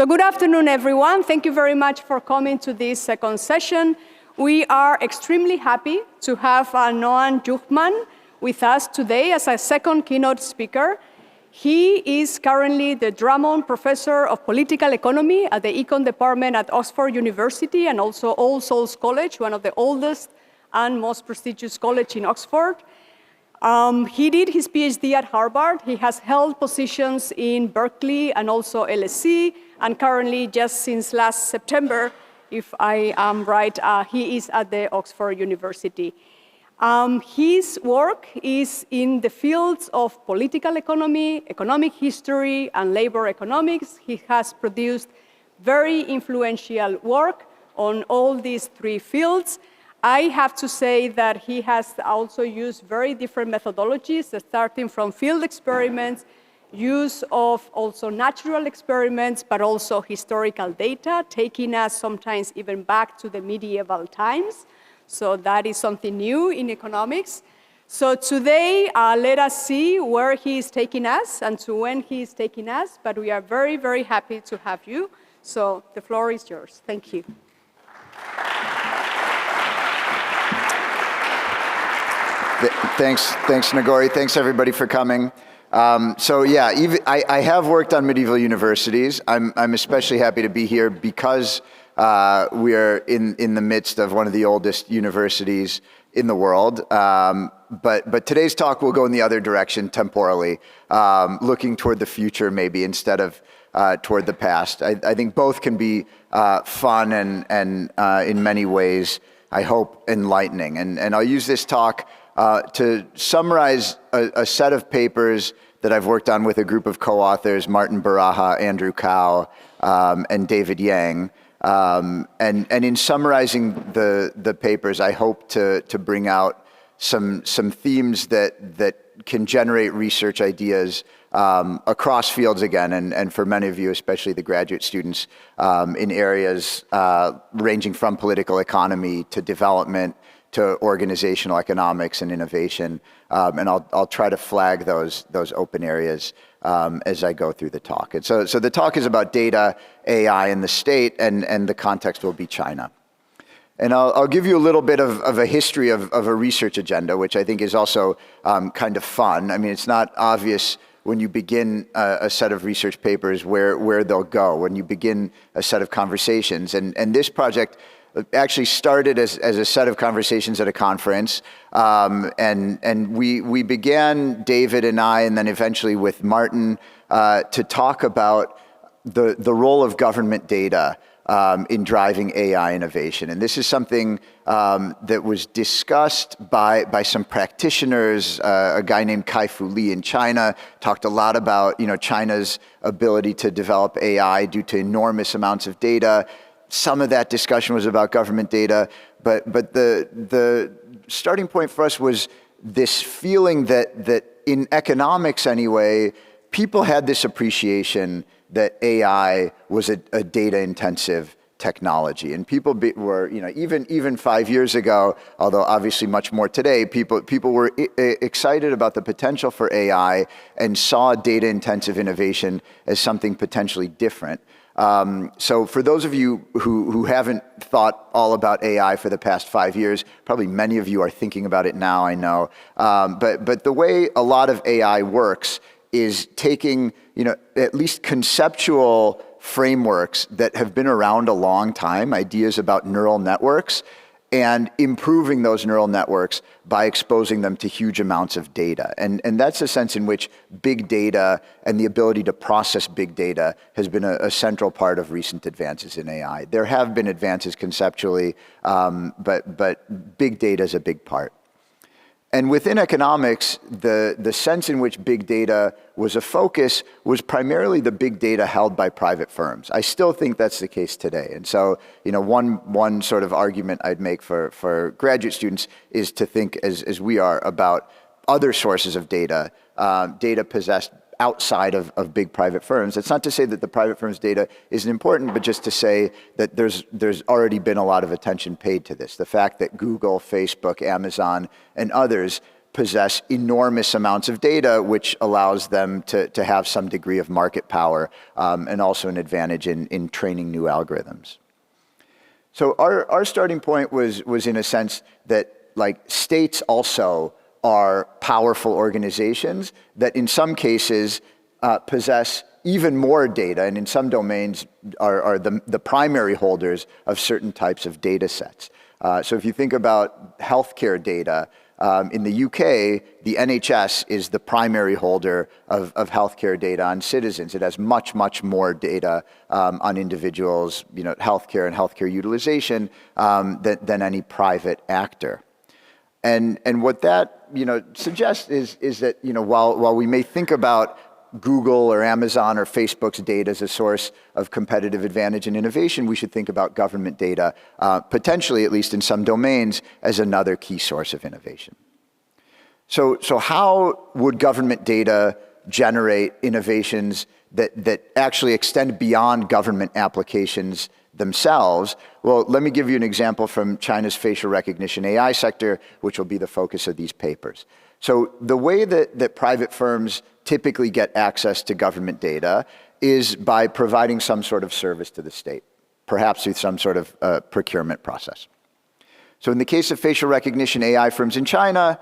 So good afternoon, everyone. Thank you very much for coming to this second session. We are extremely happy to have Noam Yuchtman with us today as a second keynote speaker. He is currently the Drummond Professor of Political Economy at the Econ Department at Oxford University and also All Souls College, one of the oldest and most prestigious college in Oxford. He did his PhD at Harvard. He has held positions in Berkeley and also LSE, and currently, just since last September, if I am right, he is at the Oxford University. His work is in the fields of political economy, economic history, and labor economics. He has produced very influential work on all these three fields. I have to say that he has also used very different methodologies, starting from field experiments, use of also natural experiments, but also historical data, taking us sometimes even back to the medieval times. So that is something new in economics. So today, let us see where he is taking us and to when he is taking us, but we are very, very happy to have you. So the floor is yours. Thank you. Thanks, Nagori. Thanks, everybody, for coming. So yeah, I have worked on medieval universities. I'm especially happy to be here because we are in the midst of one of the oldest universities in the world. But today's talk will go in the other direction temporally, looking toward the future maybe instead of toward the past. I think both can be fun and in many ways, I hope, enlightening. And I'll use this talk to summarize a set of papers that I've worked on with a group of co-authors, Martin Baraha, Andrew Cao, and David Yang. And in summarizing the papers, I hope to bring out some themes that can generate research ideas across fields again, and for many of you, especially the graduate students, in areas ranging from political economy to development, to organizational economics and innovation, and I'll try to flag those open areas as I go through the talk. And so the talk is about data, AI, and the state, and the context will be China. And I'll give you a little bit of a history of a research agenda, which I think is also kind of fun. I mean, it's not obvious when you begin a set of research papers where they'll go, when you begin a set of conversations. And this project actually started as a set of conversations at a conference, and we began, David and I, and then eventually with Martin, to talk about the role of government data in driving AI innovation. And this is something that was discussed by some practitioners. A guy named Kai-Fu Lee in China talked a lot about China's ability to develop AI due to enormous amounts of data. Some of that discussion was about government data, but the starting point for us was this feeling that in economics anyway, people had this appreciation that AI was a data-intensive technology, and people were, even 5 years ago, although obviously much more today, people were excited about the potential for AI and saw data-intensive innovation as something potentially different. So for those of you who haven't thought all about AI for the past 5 years, probably many of you are thinking about it now, I know. But the way a lot of AI works is taking, at least conceptual frameworks that have been around a long time, ideas about neural networks, and improving those neural networks by exposing them to huge amounts of data. And that's the sense in which big data and the ability to process big data has been a central part of recent advances in AI. There have been advances conceptually, but big data is a big part. And within economics, the sense in which big data was a focus was primarily the big data held by private firms. I still think that's the case today. And so, one sort of argument I'd make for graduate students is to think, as we are, about other sources of data, data possessed outside of big private firms. That's not to say that the private firms' data isn't important, but just to say that there's already been a lot of attention paid to this. The fact that Google, Facebook, Amazon, and others possess enormous amounts of data, which allows them to have some degree of market power and also an advantage in training new algorithms. So our starting point was in a sense that like states also are powerful organizations that in some cases possess even more data, and in some domains are the primary holders of certain types of data sets. So if you think about healthcare data, in the UK, the NHS is the primary holder of healthcare data on citizens. It has much, much more data on individuals, healthcare and healthcare utilization than any private actor. And what that suggests is that while we may think about Google or Amazon or Facebook's data as a source of competitive advantage and innovation, we should think about government data, potentially, at least in some domains, as another key source of innovation. So how would government data generate innovations that actually extend beyond government applications themselves? Well, let me give you an example from China's facial recognition AI sector, which will be the focus of these papers. So the way that private firms typically get access to government data is by providing some sort of service to the state, perhaps through some sort of procurement process. So in the case of facial recognition AI firms in China,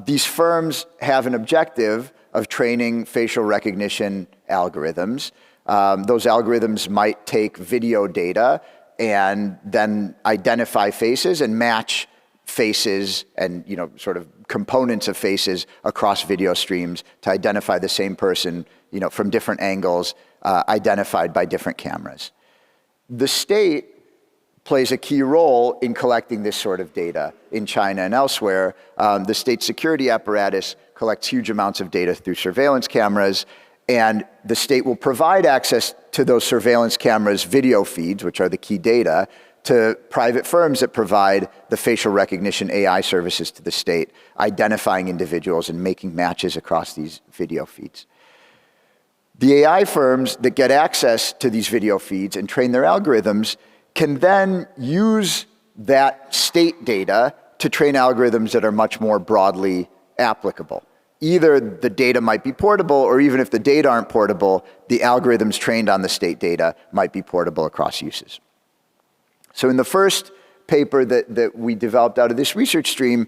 these firms have an objective of training facial recognition algorithms. Those algorithms might take video data and then identify faces and match faces and sort of components of faces across video streams to identify the same person from different angles, identified by different cameras. The state plays a key role in collecting this sort of data in China and elsewhere. The state security apparatus collects huge amounts of data through surveillance cameras, and the state will provide access to those surveillance cameras' video feeds, which are the key data, to private firms that provide the facial recognition AI services to the state, identifying individuals and making matches across these video feeds. The AI firms that get access to these video feeds and train their algorithms can then use that state data to train algorithms that are much more broadly applicable. Either the data might be portable, or even if the data aren't portable, the algorithms trained on the state data might be portable across uses. So in the first paper that we developed out of this research stream,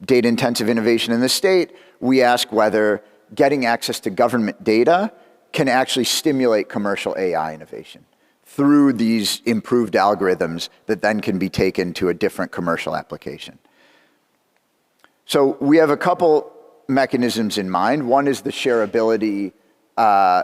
Data-Intensive Innovation in the State, we ask whether getting access to government data can actually stimulate commercial AI innovation through these improved algorithms that then can be taken to a different commercial application. So we have a couple mechanisms in mind. One is the shareability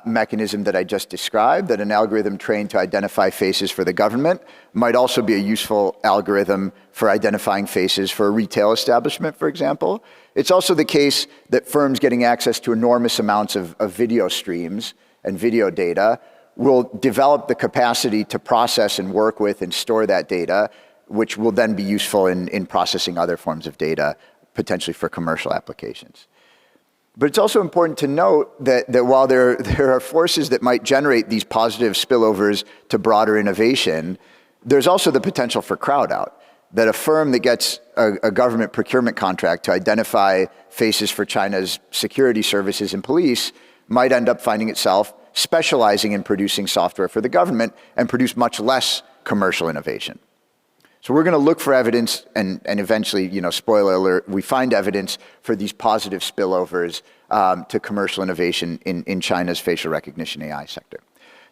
mechanism that I just described, that an algorithm trained to identify faces for the government might also be a useful algorithm for identifying faces for a retail establishment, for example. It's also the case that firms getting access to enormous amounts of video streams and video data will develop the capacity to process and work with and store that data, which will then be useful in processing other forms of data, potentially for commercial applications. But it's also important to note that while there are forces that might generate these positive spillovers to broader innovation, there's also the potential for crowd out. That a firm that gets a government procurement contract to identify faces for China's security services and police might end up finding itself specializing in producing software for the government and produce much less commercial innovation. So we're going to look for evidence, and eventually, spoiler alert, we find evidence for these positive spillovers to commercial innovation in China's facial recognition AI sector.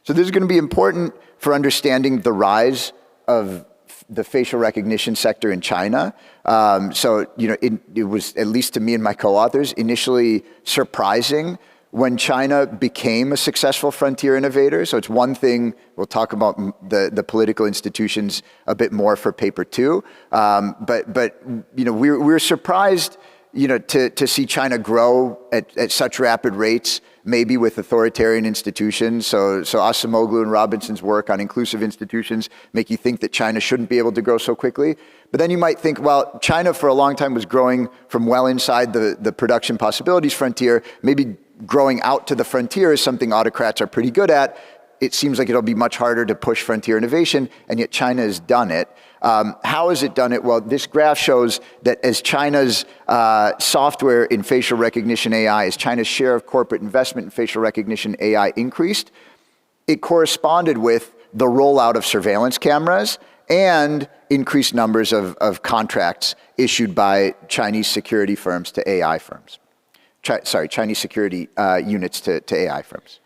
So this is going to be important for understanding the rise of the facial recognition sector in China. It was, at least to me and my co-authors, initially surprising when China became a successful frontier innovator. So it's one thing, we'll talk about the political institutions a bit more for paper 2, but we're surprised to see China grow at such rapid rates, maybe with authoritarian institutions. So Acemoglu and Robinson's work on inclusive institutions make you think that China shouldn't be able to grow so quickly. But then you might think, well, China for a long time was growing from well inside the production possibilities frontier. Maybe growing out to the frontier is something autocrats are pretty good at. it seems like it'll be much harder to push frontier innovation, and yet China has done it. How has it done it? Well, this graph shows that as China's software in facial recognition AI, as China's share of corporate investment in facial recognition AI increased, it corresponded with the rollout of surveillance cameras and increased numbers of contracts issued by Chinese security firms to AI firms. Chinese security units to AI firms.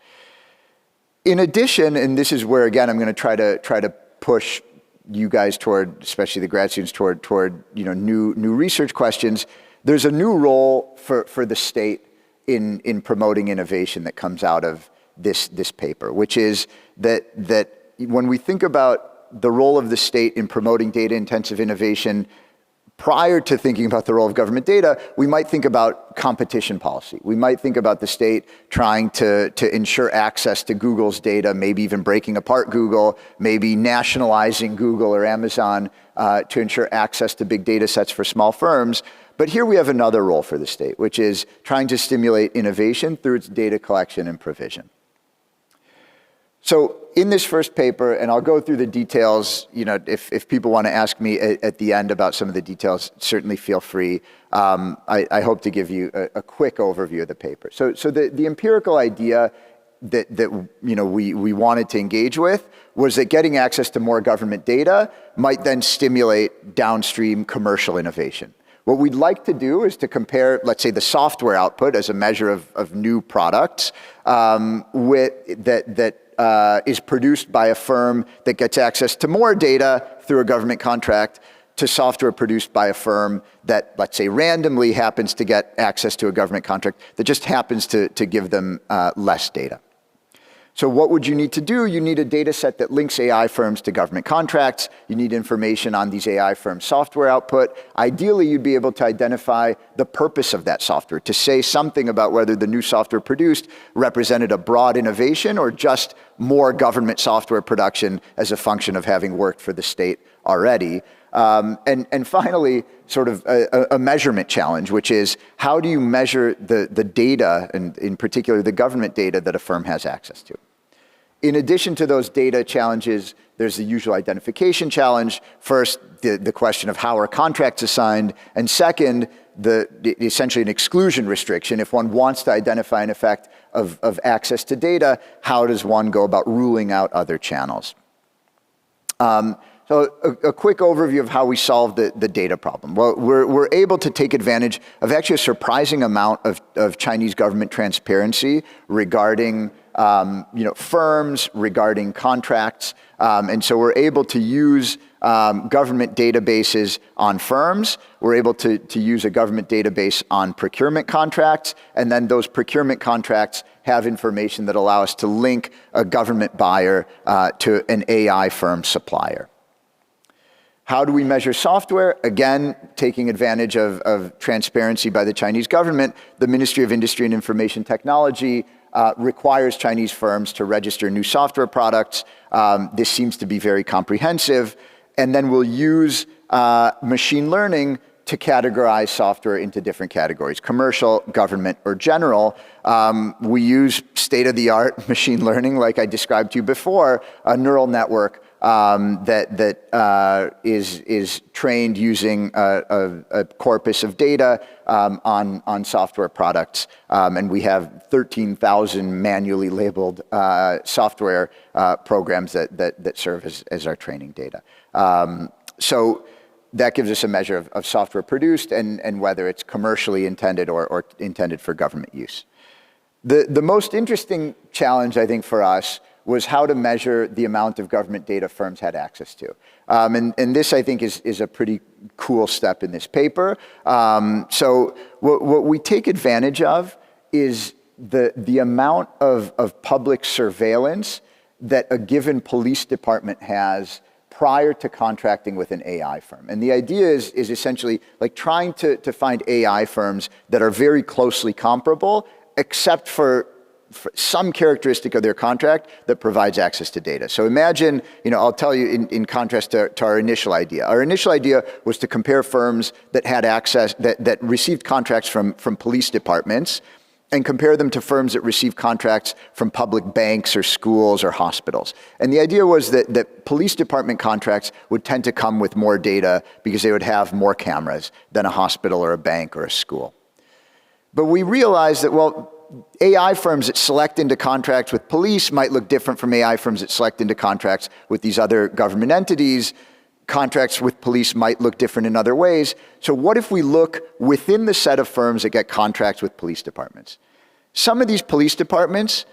In addition, and this is where, again, I'm going to try to push you guys toward, especially the grad students, toward new research questions. There's a new role for the state in promoting innovation that comes out of this paper, which is that when we think about the role of the state in promoting data-intensive innovation, prior to thinking about the role of government data, we might think about competition policy. We might think about the state trying to ensure access to Google's data, maybe even breaking apart Google, maybe nationalizing Google or Amazon to ensure access to big data sets for small firms. But here we have another role for the state, which is trying to stimulate innovation through its data collection and provision. So in this first paper, and I'll go through the details, if people want to ask me at the end about some of the details, certainly feel free. I hope to give you a quick overview of the paper. So the empirical idea that we wanted to engage with was that getting access to more government data might then stimulate downstream commercial innovation. What we'd like to do is to compare, let's say, the software output as a measure of new products is produced by a firm that gets access to more data through a government contract to software produced by a firm that, let's say, randomly happens to get access to a government contract that just happens to give them less data. So what would you need to do? You need a data set that links AI firms to government contracts. You need information on these AI firms' software output. Ideally, you'd be able to identify the purpose of that software, to say something about whether the new software produced represented a broad innovation or just more government software production as a function of having worked for the state already. And finally, sort of a measurement challenge, which is how do you measure the data, and in particular the government data that a firm has access to? In addition to those data challenges, there's the usual identification challenge. First, the question of how are contracts assigned, and second, essentially an exclusion restriction. If one wants to identify an effect of access to data, how does one go about ruling out other channels? So a quick overview of how we solved the data problem. Well, we're able to take advantage of actually a surprising amount of Chinese government transparency regarding firms, regarding contracts. And so we're able to use government databases on firms. We're able to use a government database on procurement contracts. And then those procurement contracts have information that allow us to link a government buyer to an AI firm supplier. How do we measure software? Again, taking advantage of transparency by the Chinese government, the Ministry of Industry and Information Technology requires Chinese firms to register new software products. This seems to be very comprehensive. And then we'll use machine learning to categorize software into different categories: commercial, government, or general. We use state-of-the-art machine learning, like I described to you before, a neural network that is trained using a corpus of data on software products. And we have 13,000 manually labeled software programs that serve as our training data. So that gives us a measure of software produced and whether it's commercially intended or intended for government use. The most interesting challenge, I think, for us was how to measure the amount of government data firms had access to. And this, I think, is a pretty cool step in this paper. So what we take advantage of is the amount of public surveillance that a given police department has prior to contracting with an AI firm. And the idea is essentially like trying to find AI firms that are very closely comparable, except for some characteristic of their contract that provides access to data. So imagine, I'll tell you in contrast to our initial idea. Our initial idea was to compare firms that had access, that received contracts from police departments, and compare them to firms that receive contracts from public banks or schools or hospitals. And the idea was that police department contracts would tend to come with more data because they would have more cameras than a hospital or a bank or a school. But we realized that, well, AI firms that select into contracts with police might look different from AI firms that select into contracts with these other government entities. Contracts with police might look different in other ways. So what if we look within the set of firms that get contracts with police departments? Some of these police departments,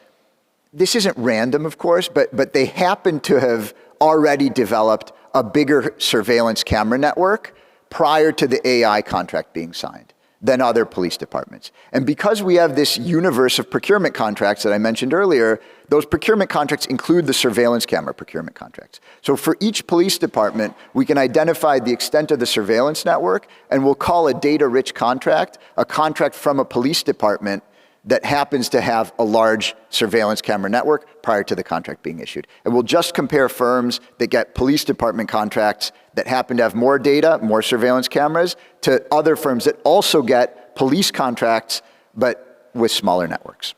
this isn't random, of course, but they happen to have already developed a bigger surveillance camera network prior to the AI contract being signed than other police departments. And because we have this universe of procurement contracts that I mentioned earlier, those procurement contracts include the surveillance camera procurement contracts. So for each police department, we can identify the extent of the surveillance network, and we'll call a data-rich contract a contract from a police department that happens to have a large surveillance camera network prior to the contract being issued. And we'll just compare firms that get police department contracts that happen to have more data, more surveillance cameras, to other firms that also get police contracts, but with smaller networks.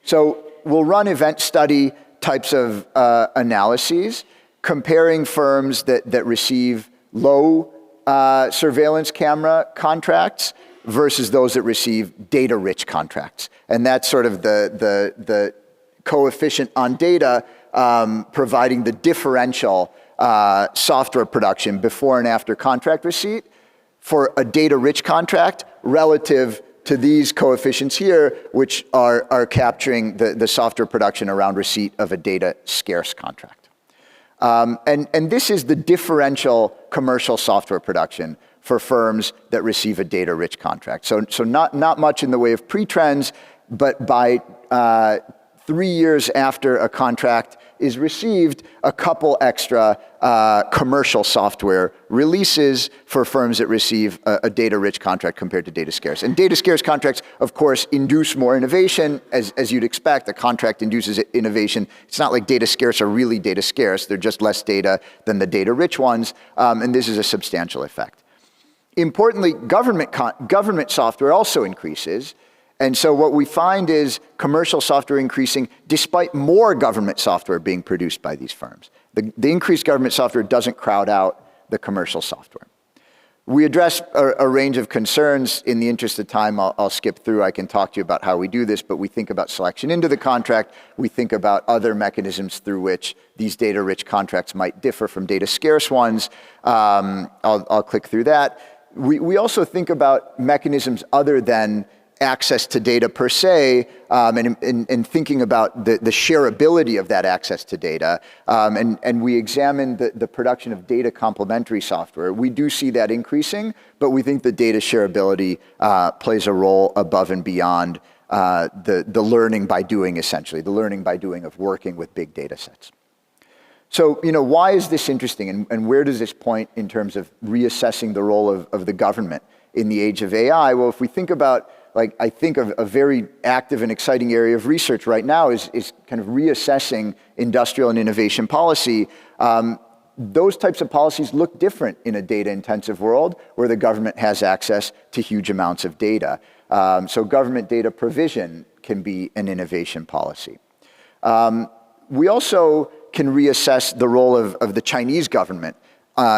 So we'll run event study types of analyses, comparing firms that receive low surveillance camera contracts versus those that receive data-rich contracts. And that's sort of the coefficient on data providing the differential software production before and after contract receipt for a data-rich contract relative to these coefficients here, which are capturing the software production around receipt of a data-scarce contract. And this is the differential commercial software production for firms that receive a data-rich contract. So not much in the way of pre-trends, but by 3 years after a contract is received, a couple extra commercial software releases for firms that receive a data-rich contract compared to data-scarce. And data-scarce contracts, of course, induce more innovation, as you'd expect. A contract induces innovation. It's not like data-scarce are really data-scarce. They're just less data than the data-rich ones, and this is a substantial effect. Importantly, government software also increases. And so what we find is commercial software increasing despite more government software being produced by these firms. The increased government software doesn't crowd out the commercial software. We address a range of concerns. In the interest of time, I'll skip through. I can talk to you about how we do this, but we think about selection into the contract. We think about other mechanisms through which these data-rich contracts might differ from data-scarce ones. I'll click through that. We also think about mechanisms other than access to data per se, and thinking about the shareability of that access to data. And we examine the production of data complementary software. We do see that increasing, but we think the data shareability plays a role above and beyond the learning by doing, essentially, the learning by doing of working with big data sets. So, why is this interesting, and where does this point in terms of reassessing the role of the government in the age of AI? Well, if we think about, I think of a very active and exciting area of research right now is kind of reassessing industrial and innovation policy. Those types of policies look different in a data-intensive world where the government has access to huge amounts of data. So government data provision can be an innovation policy. We also can reassess the role of the Chinese government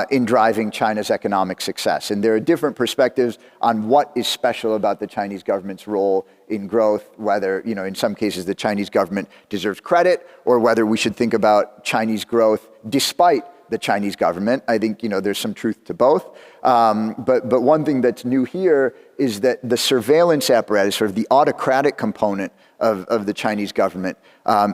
in driving China's economic success. And there are different perspectives on what is special about the Chinese government's role in growth, whether, in some cases the Chinese government deserves credit, or whether we should think about Chinese growth despite the Chinese government. I think, there's some truth to both. But one thing that's new here is that the surveillance apparatus, sort of the autocratic component of the Chinese government,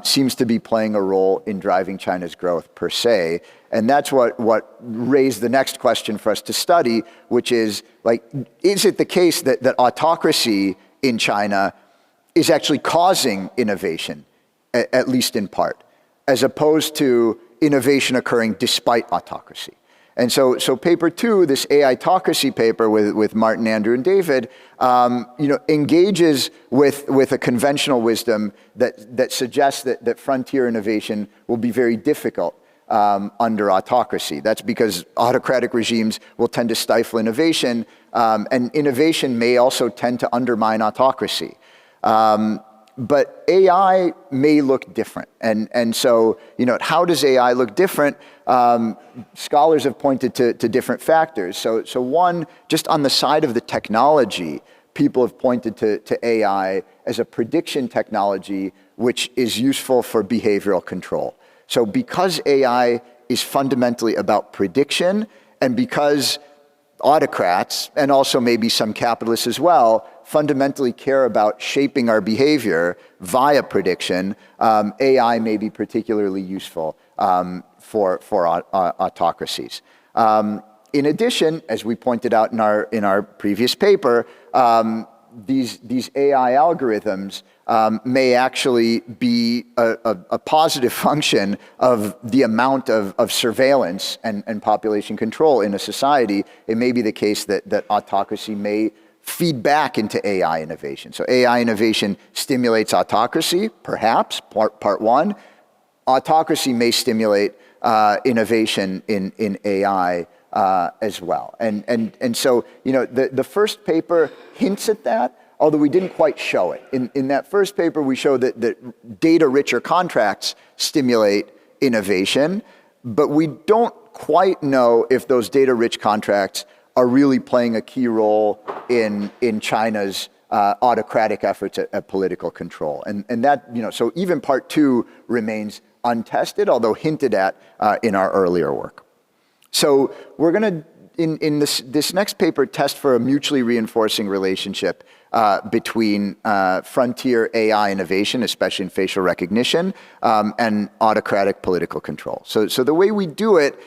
seems to be playing a role in driving China's growth per se. And that's what raised the next question for us to study, which is, is it the case that autocracy in China is actually causing innovation, at least in part, as opposed to innovation occurring despite autocracy? And so paper 2, this AI-tocracy paper with Martin, Andrew, and David, engages with a conventional wisdom that suggests that frontier innovation will be very difficult under autocracy. That's because autocratic regimes will tend to stifle innovation, and innovation may also tend to undermine autocracy. But AI may look different. And so, how does AI look different? Scholars have pointed to different factors. So one, just on the side of the technology, people have pointed to AI as a prediction technology which is useful for behavioral control. So because AI is fundamentally about prediction, and because autocrats, and also maybe some capitalists as well, fundamentally care about shaping our behavior via prediction, AI may be particularly useful for autocracies. In addition, as we pointed out in our previous paper, these AI algorithms may actually be a positive function of the amount of surveillance and population control in a society. It may be the case that autocracy may feed back into AI innovation. So AI innovation stimulates autocracy, perhaps, part one. Autocracy may stimulate innovation in AI as well. And so, the first paper hints at that, although we didn't quite show it. In that first paper, we show that data-richer contracts stimulate innovation, but we don't quite know if those data-rich contracts are really playing a key role in China's autocratic efforts at political control. And that, so even part two remains untested, although hinted at in our earlier work. So we're going to, in this next paper, test for a mutually reinforcing relationship between frontier AI innovation, especially in facial recognition, and autocratic political control. So the way we do it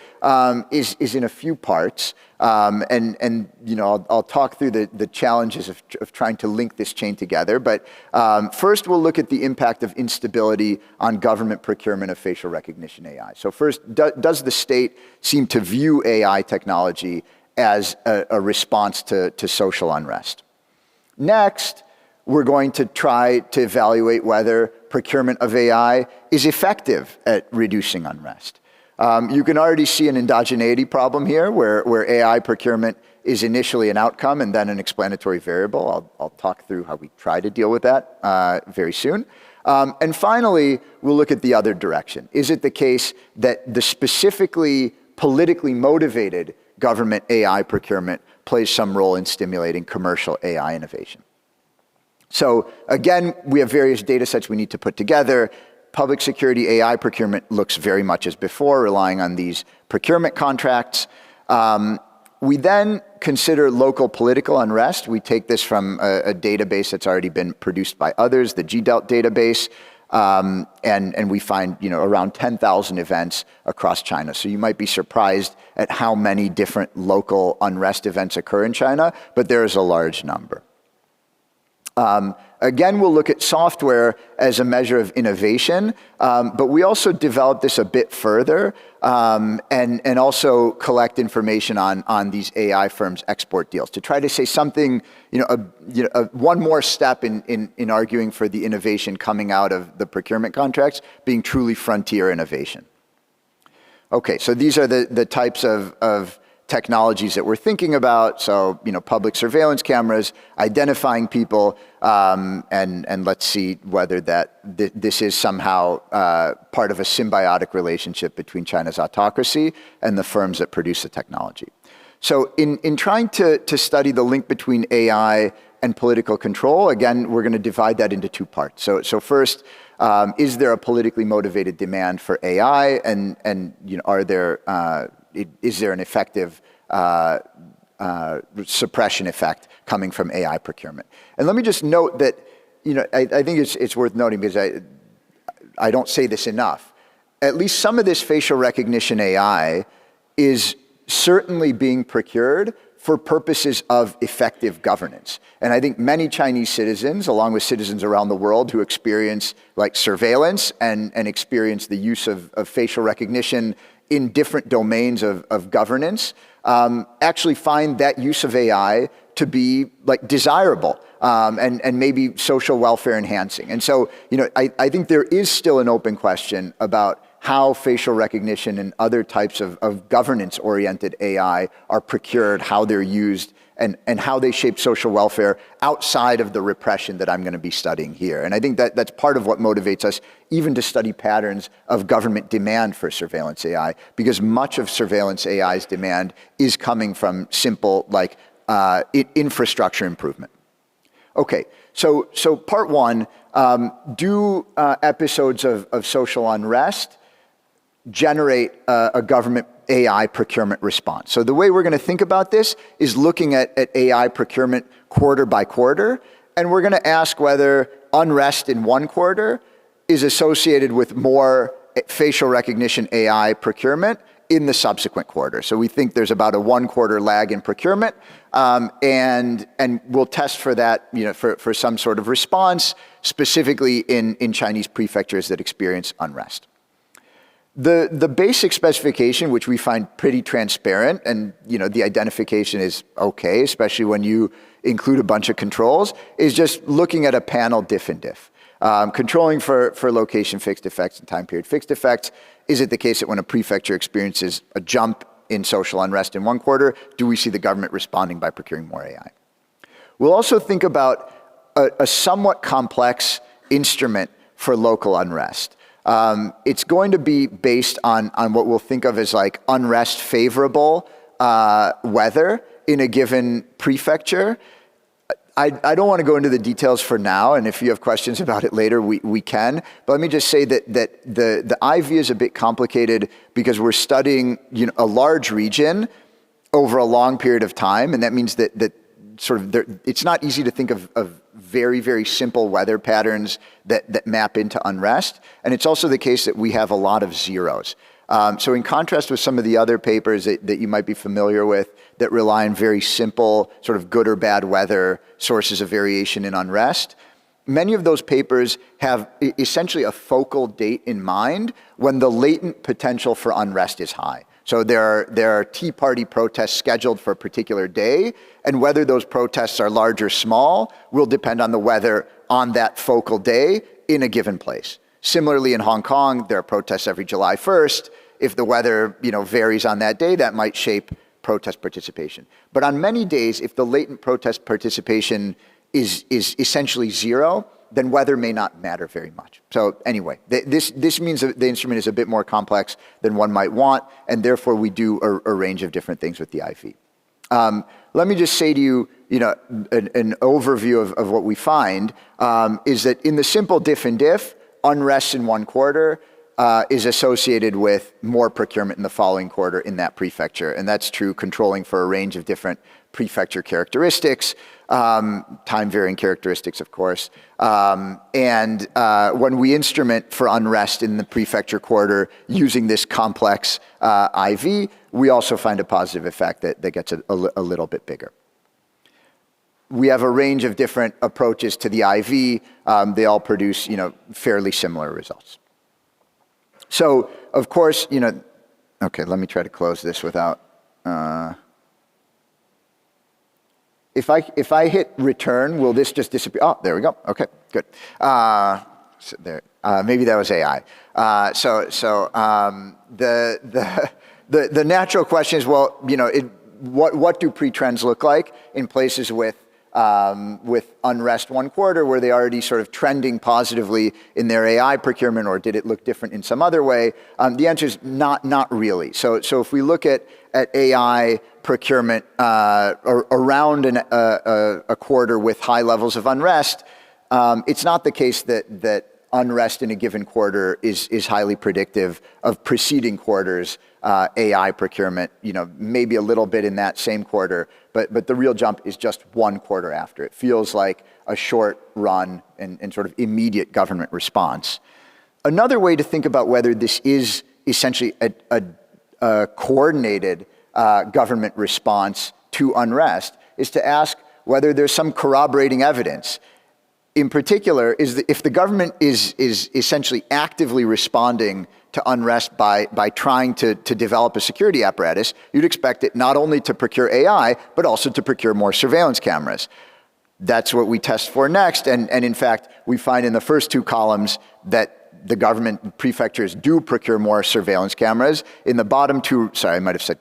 is in a few parts, and I'll talk through the challenges of trying to link this chain together. But first, we'll look at the impact of instability on government procurement of facial recognition AI. So first, does the state seem to view AI technology as a response to social unrest? Next, we're going to try to evaluate whether procurement of AI is effective at reducing unrest. You can already see an endogeneity problem here, where AI procurement is initially an outcome and then an explanatory variable. I'll talk through how we try to deal with that very soon. And finally, we'll look at the other direction. Is it the case that the specifically politically motivated government AI procurement plays some role in stimulating commercial AI innovation? So again, we have various data sets we need to put together. Public security AI procurement looks very much as before, relying on these procurement contracts. We then consider local political unrest. We take this from a database that's already been produced by others, the GDELT database, and we find around 10,000 events across China. So you might be surprised at how many different local unrest events occur in China, but there is a large number. Again, we'll look at software as a measure of innovation, but we also develop this a bit further and also collect information on these AI firms' export deals to try to say something, one more step in arguing for the innovation coming out of the procurement contracts being truly frontier innovation. Okay, so these are the types of technologies that we're thinking about. So, public surveillance cameras, identifying people, and let's see whether this is somehow part of a symbiotic relationship between China's autocracy and the firms that produce the technology. So in trying to study the link between AI and political control, again, we're going to divide that into two parts. So first, is there a politically motivated demand for AI, and is there an effective suppression effect coming from AI procurement? And let me just note that, I think it's worth noting, because I don't say this enough. At least some of this facial recognition AI is certainly being procured for purposes of effective governance. And I think many Chinese citizens, along with citizens around the world who experience surveillance and experience the use of facial recognition in different domains of governance, actually find that use of AI to be desirable and maybe social welfare enhancing. And so, I think there is still an open question about how facial recognition and other types of governance-oriented AI are procured, how they're used, and how they shape social welfare outside of the repression that I'm going to be studying here. And I think that that's part of what motivates us even to study patterns of government demand for surveillance AI, because much of surveillance AI's demand is coming from simple, like, infrastructure improvement. Okay, so part one, do episodes of social unrest generate a government AI procurement response? So the way we're going to think about this is looking at AI procurement quarter by quarter, and we're going to ask whether unrest in one quarter is associated with more facial recognition AI procurement in the subsequent quarter. So we think there's about a 1 quarter lag in procurement, and we'll test for that, for some sort of response, specifically in Chinese prefectures that experience unrest. The basic specification, which we find pretty transparent, and the identification is okay, especially when you include a bunch of controls, is just looking at a panel diff and diff. Controlling for location fixed effects and time period fixed effects. Is it the case that when a prefecture experiences a jump in social unrest in 1 quarter, do we see the government responding by procuring more AI? We'll also think about a somewhat complex instrument for local unrest. It's going to be based on what we'll think of as like unrest favorable weather in a given prefecture. I don't want to go into the details for now, and if you have questions about it later, we can. But let me just say that the IV is a bit complicated because we're studying a large region over a long period of time, and that means that it's not easy to think of very, very simple weather patterns that map into unrest. And it's also the case that we have a lot of zeros. So in contrast with some of the other papers that you might be familiar with that rely on very simple sort of good or bad weather sources of variation in unrest, many of those papers have essentially a focal date in mind when the latent potential for unrest is high. So there are Tea Party protests scheduled for a particular day, and whether those protests are large or small will depend on the weather on that focal day in a given place. Similarly, in Hong Kong, there are protests every July 1st. If the weather varies on that day, that might shape protest participation. But on many days, if the latent protest participation is essentially zero, then weather may not matter very much. So anyway, this means that the instrument is a bit more complex than one might want, and therefore we do a range of different things with the IV. Let me just say to you, an overview of what we find is that in the simple diff and diff, unrest in 1 quarter is associated with more procurement in the following quarter in that prefecture. And that's true controlling for a range of different prefecture characteristics, time-varying characteristics, of course. And when we instrument for unrest in the prefecture quarter using this complex IV, we also find a positive effect that gets a little bit bigger. We have a range of different approaches to the IV. They all produce, fairly similar results. So, of course, okay, let me try to close this without, if I hit return, will this just disappear? Oh, there we go. Okay, good. So there, maybe that was AI. The natural question is, well, what do pre-trends look like in places with unrest 1 quarter? Were they already sort of trending positively in their AI procurement, or did it look different in some other way? The answer is not really. So if we look at AI procurement around a quarter with high levels of unrest, it's not the case that unrest in a given quarter is highly predictive of preceding quarters' AI procurement, maybe a little bit in that same quarter, but the real jump is just 1 quarter after. It feels like a short run and sort of immediate government response. Another way to think about whether this is essentially a coordinated government response to unrest is to ask whether there's some corroborating evidence. In particular, if the government is essentially actively responding to unrest by trying to develop a security apparatus, you'd expect it not only to procure AI, but also to procure more surveillance cameras. That's what we test for next, and in fact, we find in the first 2 columns that the government prefectures do procure more surveillance cameras. In the bottom two, sorry, I might have said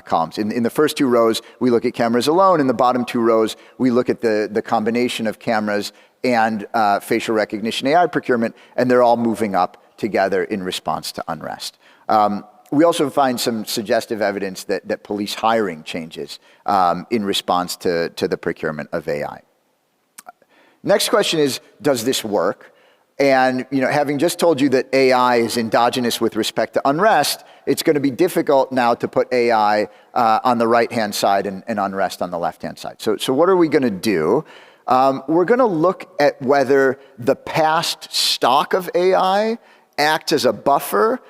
columns. In the first two rows, we look at cameras alone. In the bottom two rows, we look at the combination of cameras and facial recognition AI procurement, and they're all moving up together in response to unrest. We also find some suggestive evidence that police hiring changes in response to the procurement of AI. Next question is, does this work? And having just told you that AI is endogenous with respect to unrest, it's going to be difficult now to put AI on the right-hand side and unrest on the left-hand side. So what are we going to do? We're going to look at whether the past stock of AI acts as a buffer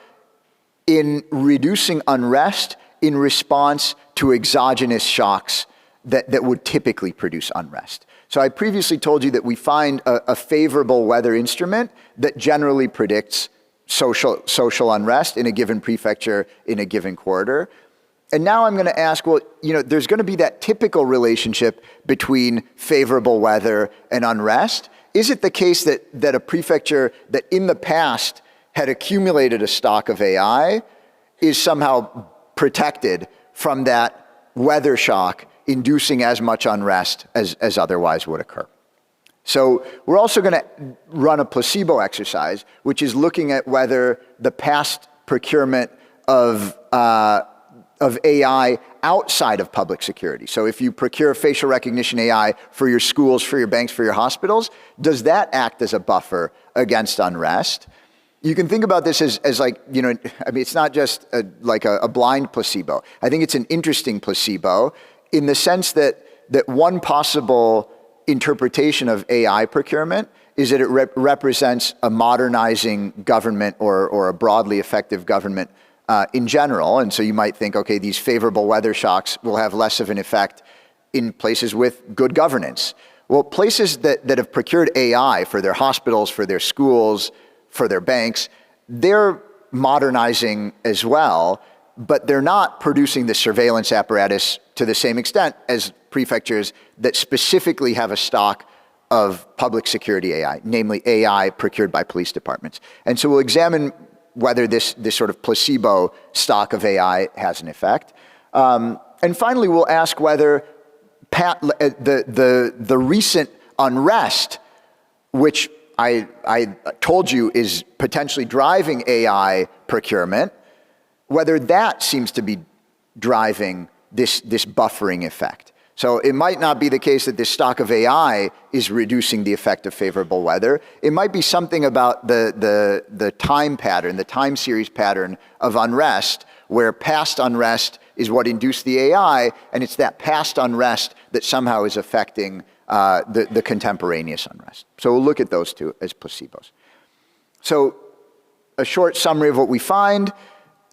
in reducing unrest in response to exogenous shocks that would typically produce unrest. So I previously told you that we find a favorable weather instrument that generally predicts social unrest in a given prefecture, in a given corridor. And now I'm going to ask, well, there's going to be that typical relationship between favorable weather and unrest. Is it the case that a prefecture that in the past had accumulated a stock of AI is somehow protected from that weather shock inducing as much unrest as otherwise would occur? So we're also going to run a placebo exercise, which is looking at whether the past procurement of AI outside of public security. So if you procure facial recognition AI for your schools, for your banks, for your hospitals, does that act as a buffer against unrest? You can think about this as like, it's not just like a blind placebo. I think it's an interesting placebo in the sense that one possible interpretation of AI procurement is that it represents a modernizing government or a broadly effective government in general. And so you might think, okay, these favorable weather shocks will have less of an effect in places with good governance. Well, places that have procured AI for their hospitals, for their schools, for their banks, they're modernizing as well, but they're not producing the surveillance apparatus to the same extent as prefectures that specifically have a stock of public security AI, namely AI procured by police departments. And so we'll examine whether this sort of placebo stock of AI has an effect. And finally, we'll ask whether the recent unrest, which I told you is potentially driving AI procurement, whether that seems to be driving this buffering effect. So it might not be the case that this stock of AI is reducing the effect of favorable weather. It might be something about the time pattern, the time series pattern of unrest, where past unrest is what induced the AI, and it's that past unrest that somehow is affecting the contemporaneous unrest. So we'll look at those two as placebos. So a short summary of what we find.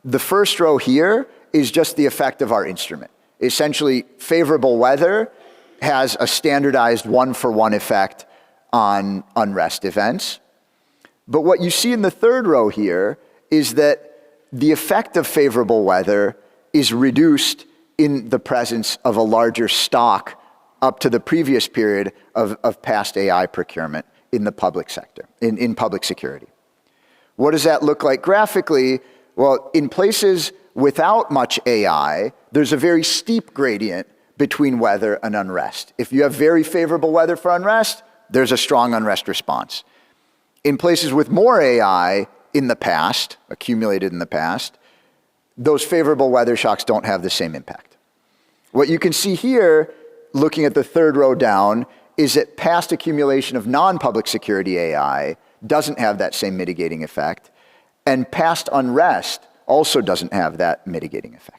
The first row here is just the effect of our instrument. Essentially, favorable weather has a standardized one-for-one effect on unrest events. But what you see in the third row here is that the effect of favorable weather is reduced in the presence of a larger stock up to the previous period of past AI procurement in the public sector, in public security. What does that look like graphically? Well, in places without much AI, there's a very steep gradient between weather and unrest. If you have very favorable weather for unrest, there's a strong unrest response. In places with more AI in the past, accumulated in the past, those favorable weather shocks don't have the same impact. What you can see here, looking at the third row down, is that past accumulation of non-public security AI doesn't have that same mitigating effect, and past unrest also doesn't have that mitigating effect.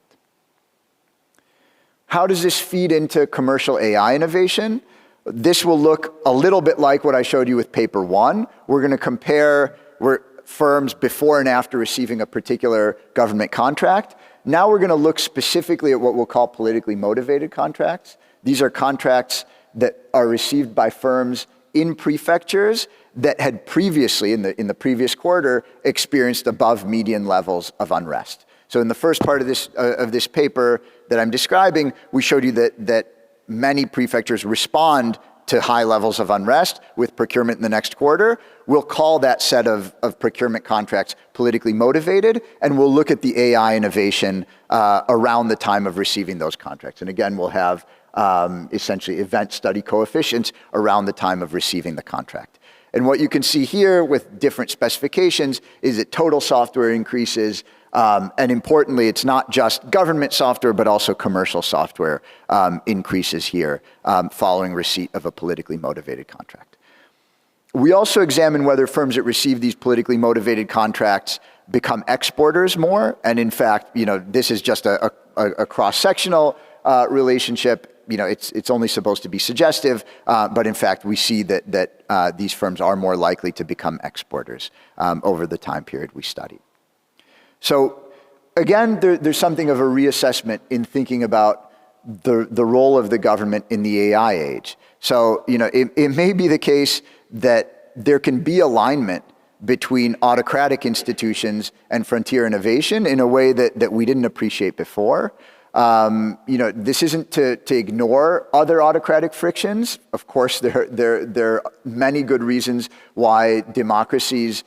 How does this feed into commercial AI innovation? This will look a little bit like what I showed you with paper one. We're going to compare firms before and after receiving a particular government contract. Now we're going to look specifically at what we'll call politically motivated contracts. These are contracts that are received by firms in prefectures that had previously, in the previous quarter, experienced above median levels of unrest. So in the first part of this paper that I'm describing, we showed you that many prefectures respond to high levels of unrest with procurement in the next quarter, we'll call that set of procurement contracts politically motivated, and we'll look at the AI innovation around the time of receiving those contracts. And again, we'll have essentially event study coefficients around the time of receiving the contract. And what you can see here with different specifications is that total software increases, and importantly, it's not just government software, but also commercial software increases here following receipt of a politically motivated contract. We also examine whether firms that receive these politically motivated contracts become exporters more. And in fact, this is just a cross-sectional relationship. It's only supposed to be suggestive, but in fact, we see that these firms are more likely to become exporters over the time period we studied. So again, there's something of a reassessment in thinking about the role of the government in the AI age. So it may be the case that there can be alignment between autocratic institutions and frontier innovation in a way that we didn't appreciate before. This isn't to ignore other autocratic frictions. Of course, there are many good reasons why democracies,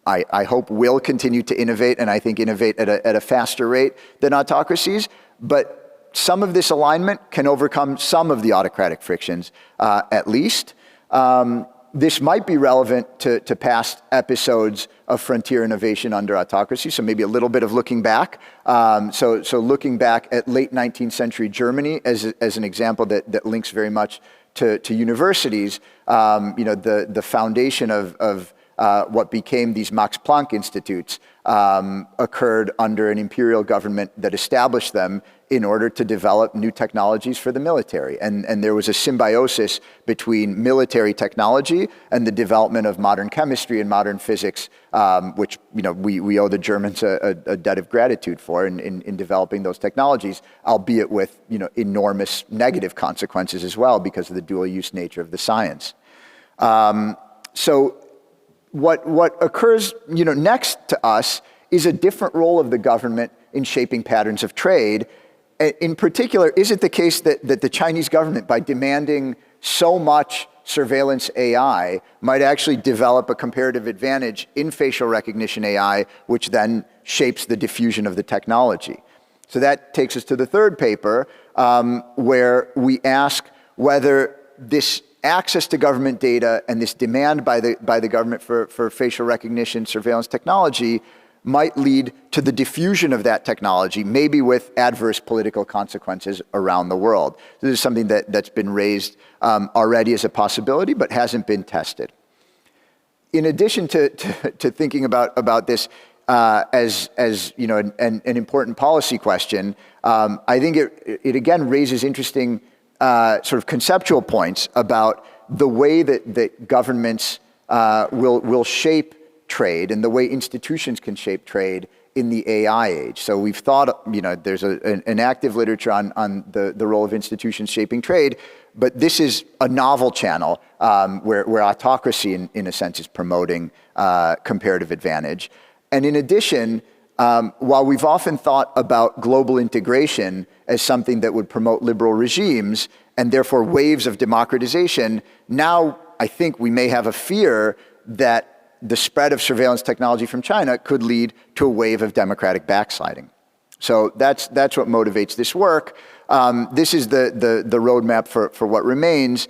I hope, will continue to innovate, and I think innovate at a faster rate than autocracies. But some of this alignment can overcome some of the autocratic frictions, at least. This might be relevant to past episodes of frontier innovation under autocracy, so maybe a little bit of looking back. So looking back at late 19th century Germany as an example that links very much to universities, the foundation of what became these Max Planck Institutes occurred under an imperial government that established them in order to develop new technologies for the military. And there was a symbiosis between military technology and the development of modern chemistry and modern physics, which we owe the Germans a debt of gratitude for in developing those technologies, albeit with enormous negative consequences as well because of the dual use nature of the science. So what occurs next to us is a different role of the government in shaping patterns of trade. In particular, is it the case that the Chinese government, by demanding so much surveillance AI, might actually develop a comparative advantage in facial recognition AI, which then shapes the diffusion of the technology? So that takes us to the third paper, where we ask whether this access to government data and this demand by the government for facial recognition surveillance technology might lead to the diffusion of that technology, maybe with adverse political consequences around the world. This is something that's been raised already as a possibility, but hasn't been tested. In addition to thinking about this as an important policy question, I think it again raises interesting sort of conceptual points about the way that governments will shape trade and the way institutions can shape trade in the AI age. So we've thought, there's an active literature on the role of institutions shaping trade, but this is a novel channel where autocracy, in a sense, is promoting comparative advantage. And in addition, while we've often thought about global integration as something that would promote liberal regimes and therefore waves of democratization, now I think we may have a fear that the spread of surveillance technology from China could lead to a wave of democratic backsliding. So that's what motivates this work. This is the roadmap for what remains,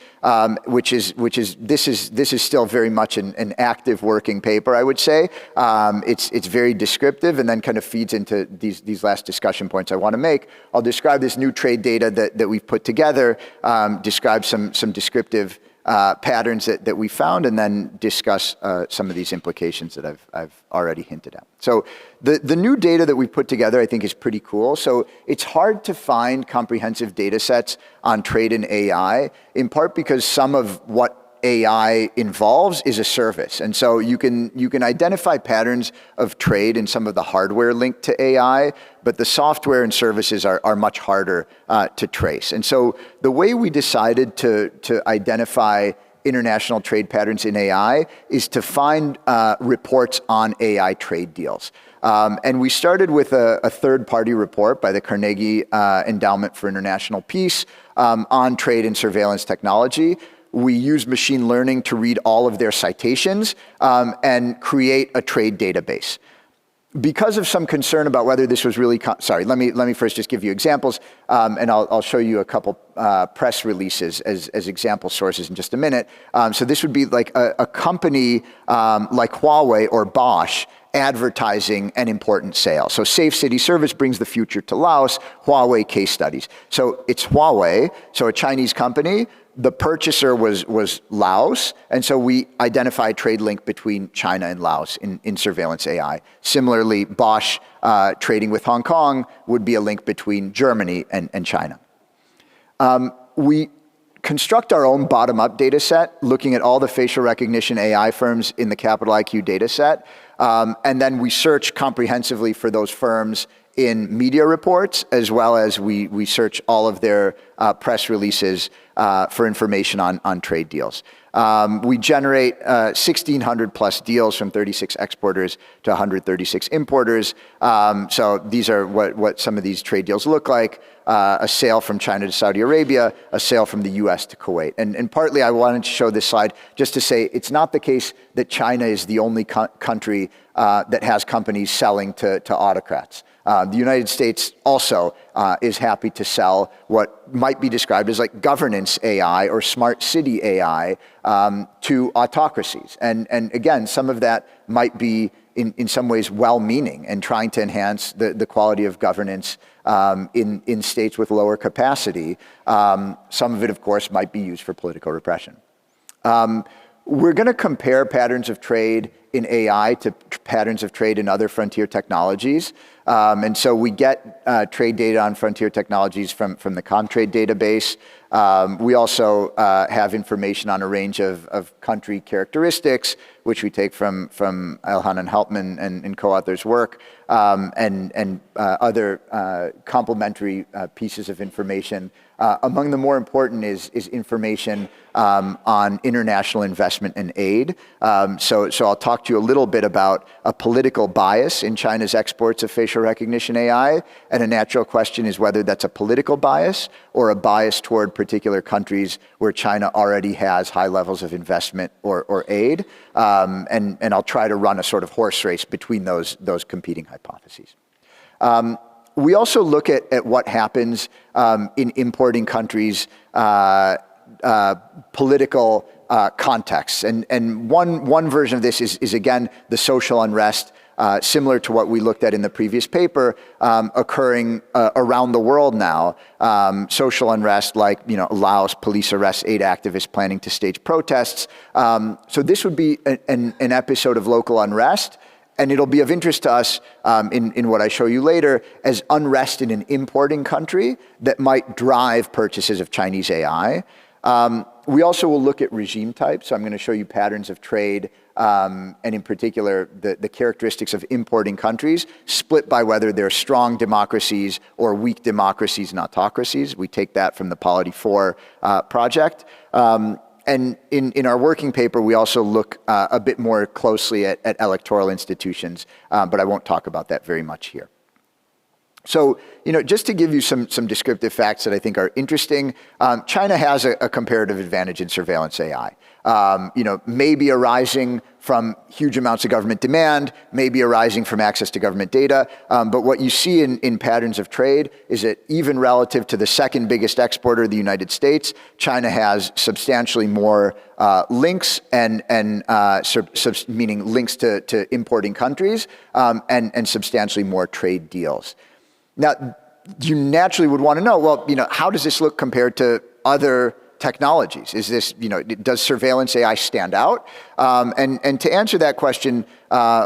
which is still very much an active working paper, I would say. It's very descriptive and then kind of feeds into these last discussion points I want to make. I'll describe this new trade data that we've put together, describe some descriptive patterns that we found, and then discuss some of these implications that I've already hinted at. So the new data that we put together I think is pretty cool. So it's hard to find comprehensive data sets on trade and AI, in part because some of what AI involves is a service. And so you can identify patterns of trade in some of the hardware linked to AI, but the software and services are much harder to trace. And so the way we decided to identify international trade patterns in AI is to find reports on AI trade deals. And we started with a third-party report by the Carnegie Endowment for International Peace on trade and surveillance technology. we use machine learning to read all of their citations and create a trade database. Because of some concern about whether this was really, let me first just give you examples, and I'll show you a couple press releases as example sources in just a minute. So this would be like a company like Huawei or Bosch advertising an important sale. So Safe City Service brings the future to Laos, Huawei case studies. So it's Huawei, so a Chinese company. The purchaser was Laos, and so we identify a trade link between China and Laos in surveillance AI. Similarly, Bosch trading with Hong Kong would be a link between Germany and China. We construct our own bottom-up data set, looking at all the facial recognition AI firms in the Capital IQ data set, and then we search comprehensively for those firms in media reports, as well as we search all of their press releases for information on trade deals. We generate 1,600 plus deals from 36 exporters to 136 importers. So these are what some of these trade deals look like. A sale from China to Saudi Arabia, a sale from the US to Kuwait. And partly I wanted to show this slide just to say it's not the case that China is the only country that has companies selling to autocrats. The United States also is happy to sell what might be described as like governance AI or smart city AI to autocracies. And again, some of that might be in some ways well-meaning and trying to enhance the quality of governance in states with lower capacity. Some of it, of course, might be used for political repression. We're going to compare patterns of trade in AI to patterns of trade in other frontier technologies. And so we get trade data on frontier technologies from the Comtrade database. We also have information on a range of country characteristics, which we take from Elhanan Helpman and co-authors' work, and other complementary pieces of information. Among the more important is information on international investment and aid. So I'll talk to you a little bit about a political bias in China's exports of facial recognition AI, and a natural question is whether that's a political bias or a bias toward particular countries where China already has high levels of investment or aid. And I'll try to run a sort of horse race between those competing hypotheses. We also look at what happens in importing countries' political contexts. And one version of this is again, the social unrest, similar to what we looked at in the previous paper, occurring around the world now. Social unrest like, Laos, police arrests 8 activists planning to stage protests. So this would be an episode of local unrest. And it'll be of interest to us in what I show you later as unrest in an importing country that might drive purchases of Chinese AI. We also will look at regime types. So I'm going to show you patterns of trade, and in particular, the characteristics of importing countries, split by whether they're strong democracies or weak democracies and autocracies. We take that from the Polity 4 project. And in our working paper, we also look a bit more closely at electoral institutions, but I won't talk about that very much here. So, just to give you some descriptive facts that I think are interesting, China has a comparative advantage in surveillance AI. Maybe arising from huge amounts of government demand, maybe arising from access to government data. But what you see in patterns of trade is that even relative to the second biggest exporter, the United States, China has substantially more links meaning links to importing countries, and substantially more trade deals. Now, you naturally would want to know, well, how does this look compared to other technologies? Is this, does surveillance AI stand out? And to answer that question,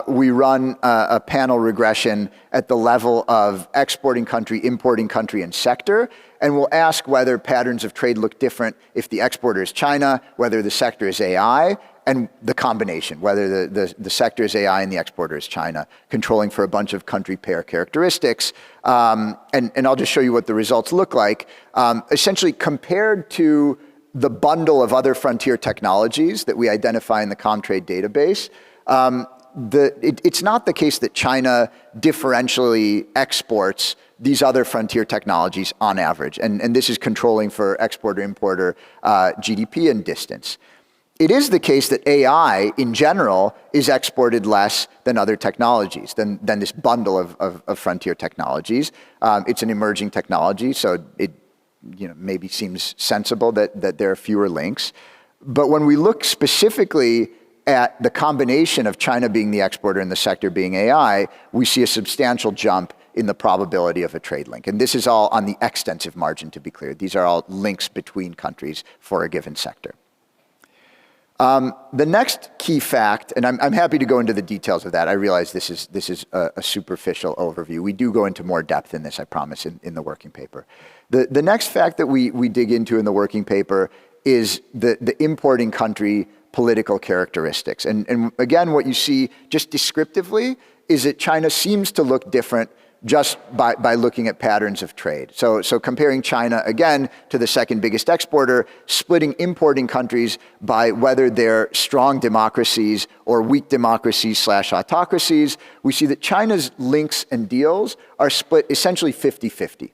we run a panel regression at the level of exporting country, importing country, and sector. And we'll ask whether patterns of trade look different if the exporter is China, whether the sector is AI, and the combination, whether the sector is AI and the exporter is China, controlling for a bunch of country pair characteristics. And I'll just show you what the results look like. Essentially, compared to the bundle of other frontier technologies that we identify in the Comtrade database, it's not the case that China differentially exports these other frontier technologies on average, and this is controlling for exporter-importer GDP and distance. It is the case that AI, in general, is exported less than other technologies, than this bundle of frontier technologies. It's an emerging technology, so it maybe seems sensible that there are fewer links. But when we look specifically at the combination of China being the exporter and the sector being AI, we see a substantial jump in the probability of a trade link. And this is all on the extensive margin, to be clear. These are all links between countries for a given sector. The next key fact, and I'm happy to go into the details of that. I realize this is a superficial overview. We do go into more depth in this, I promise, in the working paper. The next fact that we dig into in the working paper is the importing country political characteristics. And again, what you see just descriptively is that China seems to look different just by looking at patterns of trade. So comparing China, again, to the second biggest exporter, splitting importing countries by whether they're strong democracies or weak democracies / autocracies, we see that China's links and deals are split essentially 50-50.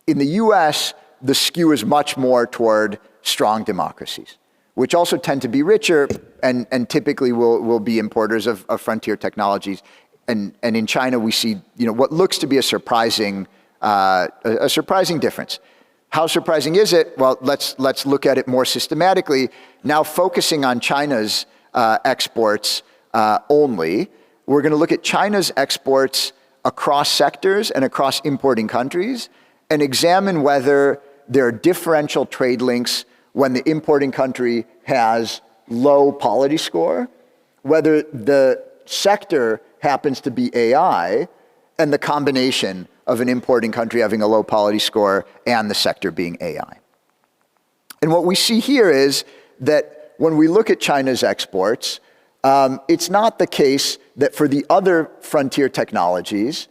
In the US, the skew is much more toward strong democracies, which also tend to be richer and typically will be importers of frontier technologies. And in China, we see what looks to be a surprising difference. How surprising is it? Well, let's look at it more systematically. Now focusing on China's exports only, we're going to look at China's exports across sectors and across importing countries and examine whether there are differential trade links when the importing country has low polity score, whether the sector happens to be AI, and the combination of an importing country having a low polity score and the sector being AI. And what we see here is that when we look at China's exports, it's not the case that for the other frontier technologies,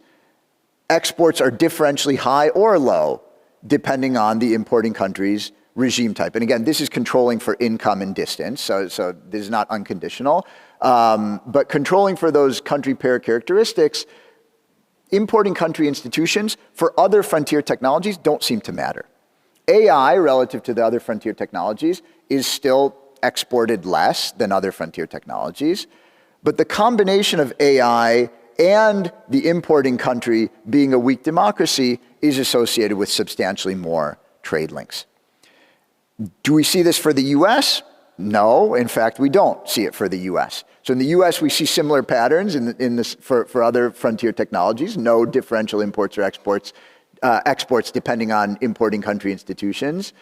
exports are differentially high or low, depending on the importing country's regime type. And again, this is controlling for income and distance, so this is not unconditional. But controlling for those country pair characteristics, importing country institutions for other frontier technologies don't seem to matter. AI, relative to the other frontier technologies, is still exported less than other frontier technologies. But the combination of AI and the importing country being a weak democracy is associated with substantially more trade links. Do we see this for the US? No, in fact, we don't see it for the US. So in the US, we see similar patterns for other frontier technologies, no differential imports or exports depending on importing country institutions.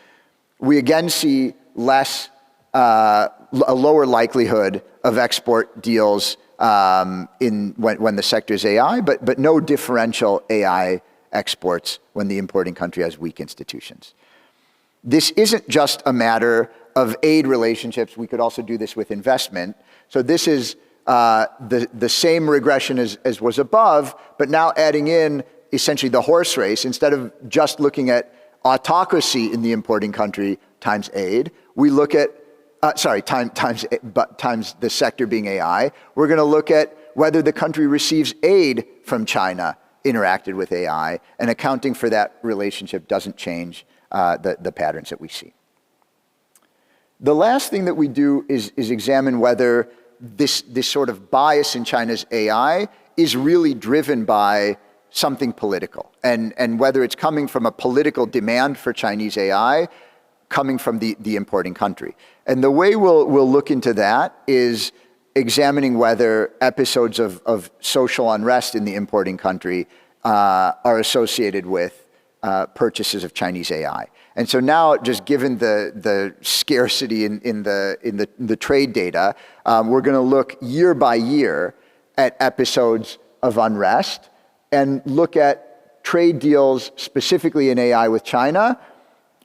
We again see a lower likelihood of export deals when the sector is AI, but no differential AI exports when the importing country has weak institutions. This isn't just a matter of aid relationships. We could also do this with investment. So this is the same regression as was above, but now adding in essentially the horse race. Instead of just looking at autocracy in the importing country times aid, we look at, times the sector being AI. We're going to look at whether the country receives aid from China interacted with AI, and accounting for that relationship doesn't change the patterns that we see. The last thing that we do is examine whether this sort of bias in China's AI is really driven by something political, and whether it's coming from a political demand for Chinese AI coming from the importing country. And the way we'll look into that is examining whether episodes of social unrest in the importing country are associated with purchases of Chinese AI. And so now, just given the scarcity in the trade data, we're going to look year by year at episodes of unrest and look at trade deals specifically in AI with China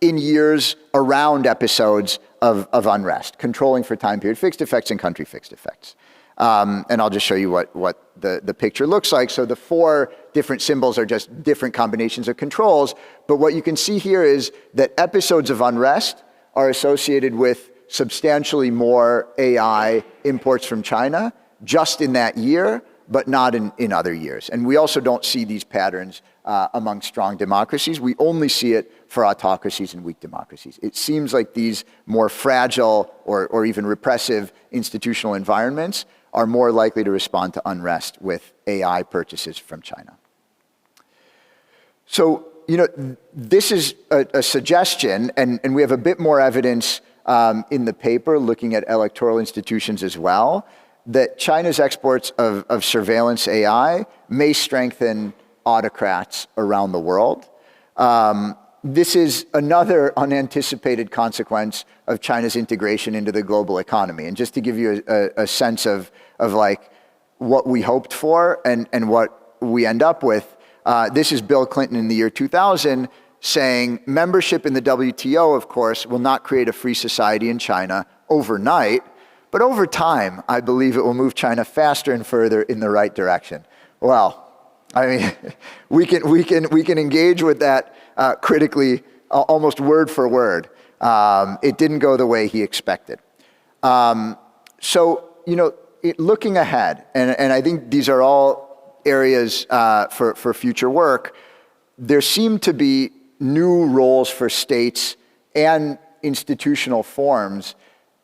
in years around episodes of unrest, controlling for time period fixed effects and country fixed effects. And I'll just show you what the picture looks like. So the 4 different symbols are just different combinations of controls. But what you can see here is that episodes of unrest are associated with substantially more AI imports from China just in that year, but not in other years. And we also don't see these patterns among strong democracies. We only see it for autocracies and weak democracies. It seems like these more fragile or even repressive institutional environments are more likely to respond to unrest with AI purchases from China. So, this is a suggestion, and we have a bit more evidence in the paper looking at electoral institutions as well, that China's exports of surveillance AI may strengthen autocrats around the world. This is another unanticipated consequence of China's integration into the global economy. And just to give you a sense of like what we hoped for and what we end up with, this is Bill Clinton in the year 2000 saying membership in the WTO, of course, will not create a free society in China overnight, but over time, I believe it will move China faster and further in the right direction. Well, I mean, we can engage with that critically, almost word for word. It didn't go the way he expected. Looking ahead, and I think these are all areas for future work, there seem to be new roles for states and institutional forms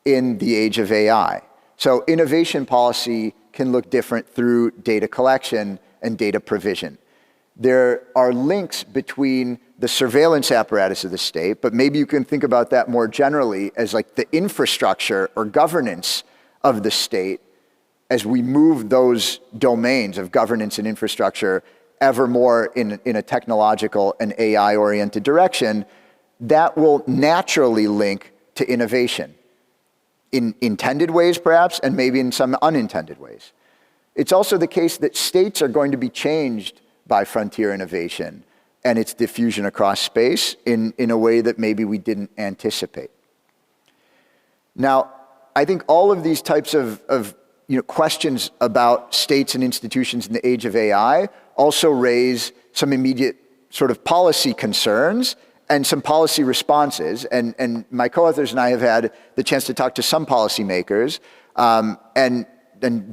in the age of AI. So innovation policy can look different through data collection and data provision. There are links between the surveillance apparatus of the state, but maybe you can think about that more generally as like the infrastructure or governance of the state as we move those domains of governance and infrastructure ever more in a technological and AI-oriented direction. That will naturally link to innovation in intended ways, perhaps, and maybe in some unintended ways. It's also the case that states are going to be changed by frontier innovation and its diffusion across space in a way that maybe we didn't anticipate. Now, I think all of these types of questions about states and institutions in the age of AI also raise some immediate sort of policy concerns and some policy responses. And my co-authors and I have had the chance to talk to some policymakers and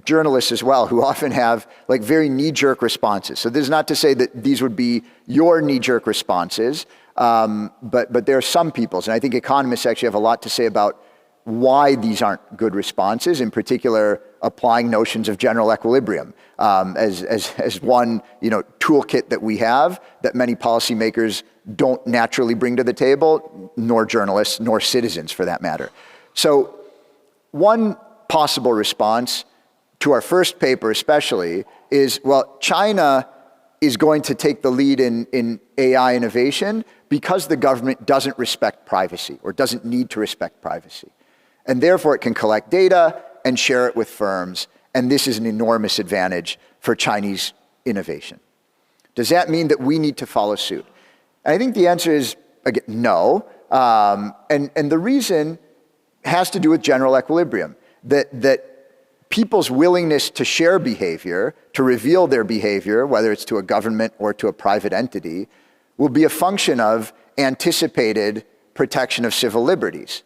journalists as well, who often have like very knee-jerk responses. So this is not to say that these would be your knee-jerk responses, but there are some people's, and I think economists actually have a lot to say about why these aren't good responses, in particular applying notions of general equilibrium as one toolkit that we have that many policymakers don't naturally bring to the table, nor journalists, nor citizens for that matter. So one possible response to our first paper especially is, well, China is going to take the lead in AI innovation because the government doesn't respect privacy or doesn't need to respect privacy. And therefore it can collect data and share it with firms. And this is an enormous advantage for Chinese innovation. Does that mean that we need to follow suit? And I think the answer is, again, no. And the reason has to do with general equilibrium, that people's willingness to share behavior, to reveal their behavior, whether it's to a government or to a private entity, will be a function of anticipated protection of civil liberties.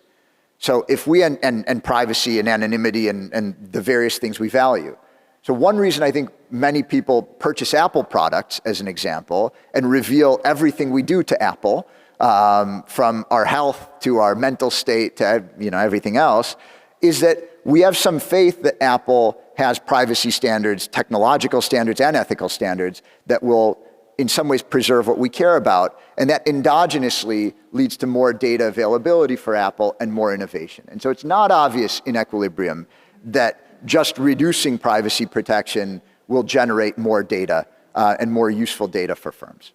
So if we, and privacy and anonymity and the various things we value. So one reason I think many people purchase Apple products, as an example, and reveal everything we do to Apple, from our health to our mental state to everything else, is that we have some faith that Apple has privacy standards, technological standards, and ethical standards that will in some ways preserve what we care about, and that endogenously leads to more data availability for Apple and more innovation. And so it's not obvious in equilibrium that just reducing privacy protection will generate more data and more useful data for firms.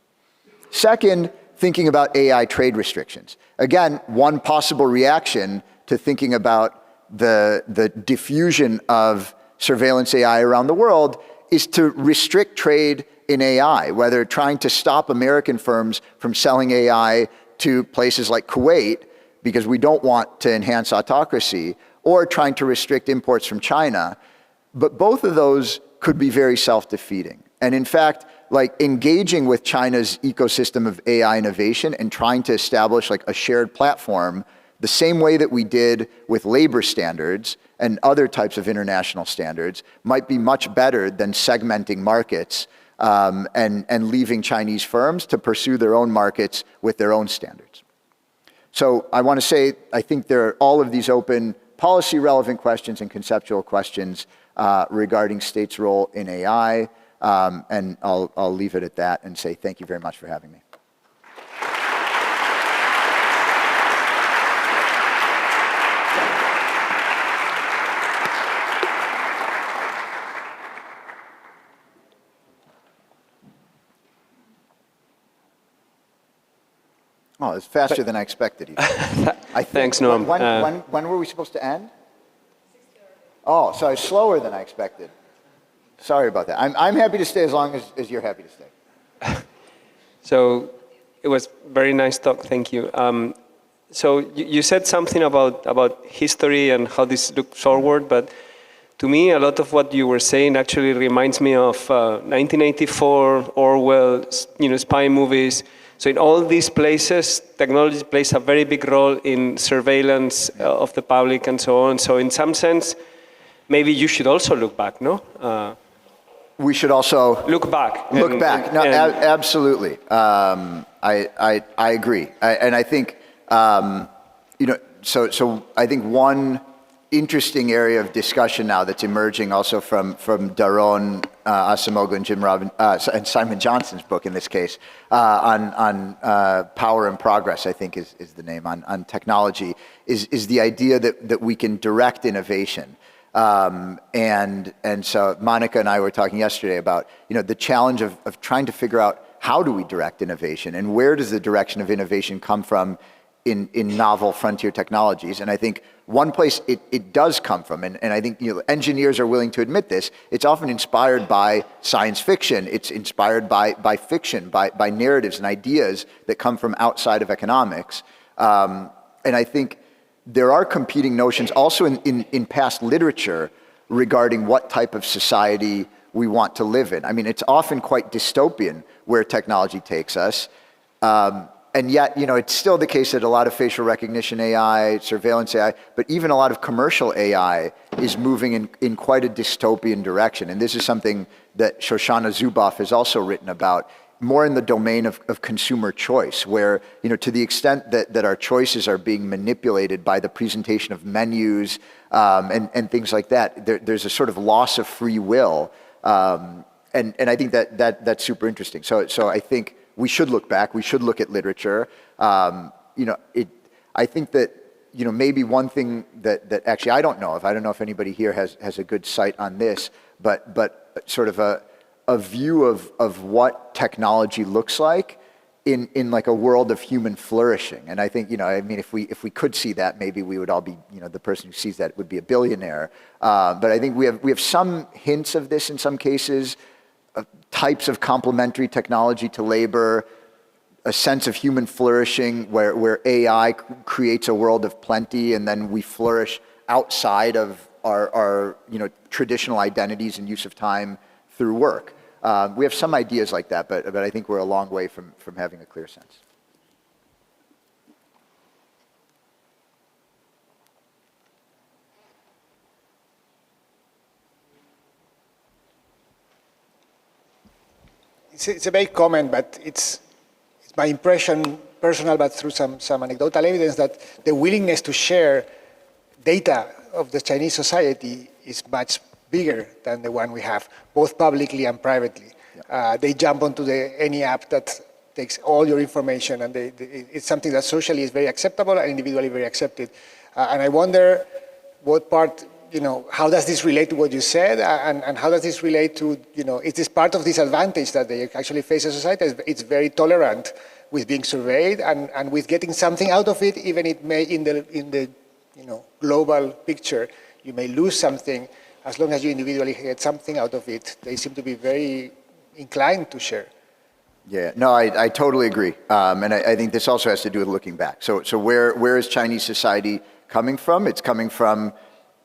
Second, thinking about AI trade restrictions. Again, one possible reaction to thinking about the diffusion of surveillance AI around the world is to restrict trade in AI, whether trying to stop American firms from selling AI to places like Kuwait, because we don't want to enhance autocracy, or trying to restrict imports from China. But both of those could be very self-defeating. And in fact, like engaging with China's ecosystem of AI innovation and trying to establish like a shared platform the same way that we did with labor standards and other types of international standards might be much better than segmenting markets and leaving Chinese firms to pursue their own markets with their own standards. So I want to say, I think there are all of these open policy relevant questions and conceptual questions regarding states' role in AI, and I'll leave it at that and say thank you very much for having me. Oh, it's faster than I expected. Thanks, Noam. When were we supposed to end? 6:30. Oh, sorry, slower than I expected. Sorry about that. I'm happy to stay as long as you're happy to stay. So it was very nice talk. Thank you. So you said something about history and how this looks forward, but to me, a lot of what you were saying actually reminds me of 1984, Orwell, spy movies. So in all these places, technology plays a very big role in surveillance of the public and so on. So in some sense, maybe you should also look back, no? We should also look back. Look back. No, absolutely. I agree. And I think, so I think one interesting area of discussion now that's emerging also from Daron Acemoglu and Jim Robin and Simon Johnson's book in this case on Power and Progress, I think is the name on technology, is the idea that we can direct innovation. And so Monica and I were talking yesterday about the challenge of trying to figure out how do we direct innovation and where does the direction of innovation come from in novel frontier technologies. And I think one place it does come from, and I think engineers are willing to admit this, it's often inspired by science fiction, it's inspired by fiction, by narratives and ideas that come from outside of economics. And I think there are competing notions also in past literature regarding what type of society we want to live in. I mean, it's often quite dystopian where technology takes us. And yet, it's still the case that a lot of facial recognition AI, surveillance AI, but even a lot of commercial AI is moving in quite a dystopian direction. And this is something that Shoshana Zuboff has also written about, more in the domain of consumer choice, where, to the extent that our choices are being manipulated by the presentation of menus and things like that, there's a sort of loss of free will. And I think that's super interesting. So I think we should look back. We should look at literature. I think that maybe one thing that actually I don't know if anybody here has a good sight on this, but sort of a view of what technology looks like in like a world of human flourishing. And I think if we could see that, maybe we would all be the person who sees that would be a billionaire. But I think we have some hints of this in some cases. Types of complementary technology to labor, a sense of human flourishing where AI creates a world of plenty and then we flourish outside of our traditional identities and use of time through work. We have some ideas like that, but I think we're a long way from having a clear sense. It's a vague comment, but it's my impression, personal, but through some anecdotal evidence, that the willingness to share data of the Chinese society is much bigger than the one we have, both publicly and privately. Yeah. They jump onto any app that takes all your information, and it's something that socially is very acceptable and individually very accepted. And I wonder what part, how does this relate to what you said, and how does this relate to, is this part of this advantage that they actually face as a society? It's very tolerant with being surveyed and with getting something out of it, even it may in the global picture, you may lose something. As long as you individually get something out of it, they seem to be very inclined to share. Yeah, no, I totally agree. And I think this also has to do with looking back. So where is Chinese society coming from? It's coming from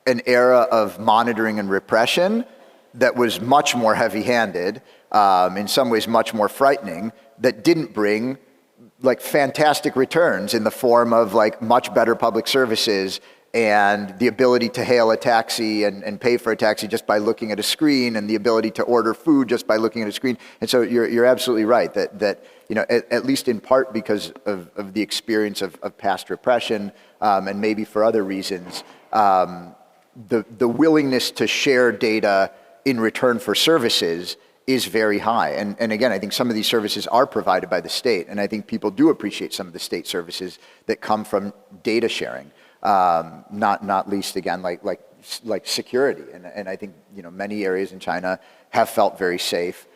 an era of monitoring and repression that was much more heavy-handed, in some ways much more frightening, that didn't bring like fantastic returns in the form of like much better public services and the ability to hail a taxi and pay for a taxi just by looking at a screen, and the ability to order food just by looking at a screen. And so you're absolutely right that you know, at least in part because of the experience of past repression, and maybe for other reasons, the willingness to share data in return for services is very high. And again, I think some of these services are provided by the state, and I think people do appreciate some of the state services that come from data sharing. Not least, again, like security. And I think, you know, many areas in China have felt very safe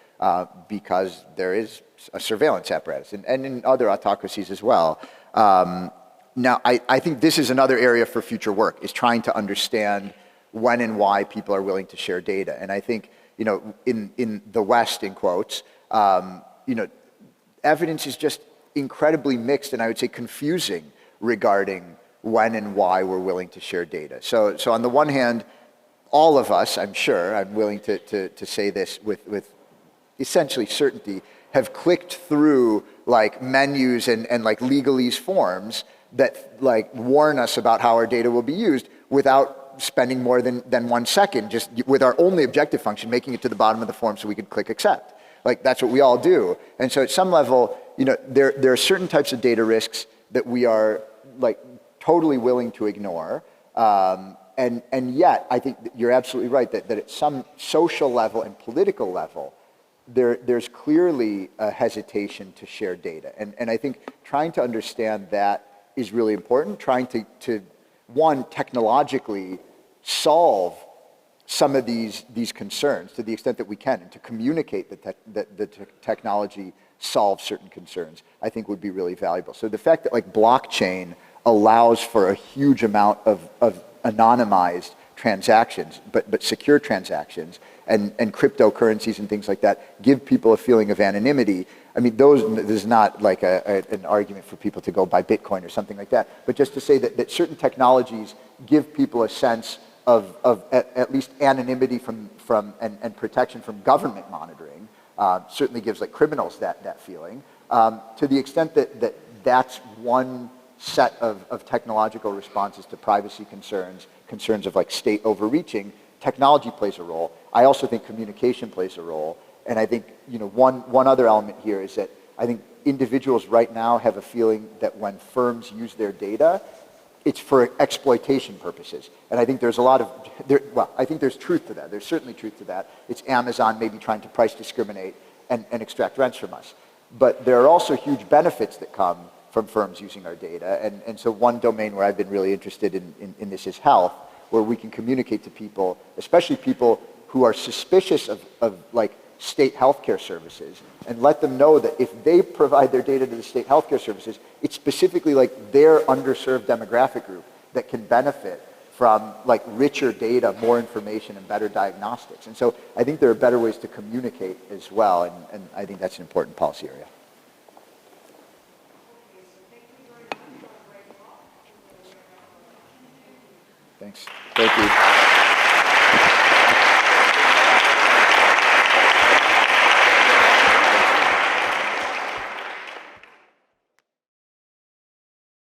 because there is a surveillance apparatus, and in other autocracies as well. Now, I think this is another area for future work, is trying to understand when and why people are willing to share data. And I think, you know, in the West, in quotes, you know, evidence is just incredibly mixed, and I would say confusing regarding when and why we're willing to share data. So on the one hand, all of us, I'm sure, I'm willing to say this with essentially certainty, have clicked through like menus and like legalese forms that like warn us about how our data will be used without spending more than 1 second, just with our only objective function, making it to the bottom of the form so we could click accept. Like that's what we all do. And so at some level, you know, there are certain types of data risks that we are like totally willing to ignore. And yet, I think that you're absolutely right that at some social level and political level, there's clearly a hesitation to share data. And I think trying to understand that is really important, trying to one, technologically solve some of these concerns to the extent that we can, and to communicate that the technology solves certain concerns, I think would be really valuable. So the fact that like blockchain allows for a huge amount of anonymized transactions, but secure transactions, and cryptocurrencies and things like that give people a feeling of anonymity. I mean, there's not like an argument for people to go buy Bitcoin or something like that, but just to say that certain technologies give people a sense of at least anonymity from and protection from government monitoring, certainly gives like criminals that feeling, to the extent that that's one set of technological responses to privacy concerns of like state overreaching. Technology plays a role. I also think communication plays a role. And I think, you know, one other element here is that I think individuals right now have a feeling that when firms use their data, it's for exploitation purposes. And I think there's a lot of, I think there's truth to that. There's certainly truth to that. It's Amazon maybe trying to price discriminate and extract rents from us. But there are also huge benefits that come from firms using our data. And so one domain where I've been really interested in this is health, where we can communicate to people, especially people who are suspicious of like state healthcare services, and let them know that if they provide their data to the state healthcare services, it's specifically like their underserved demographic group that can benefit from like richer data, more information, and better diagnostics. And so I think there are better ways to communicate as well, and I think that's an important policy area. Thanks. Thank you.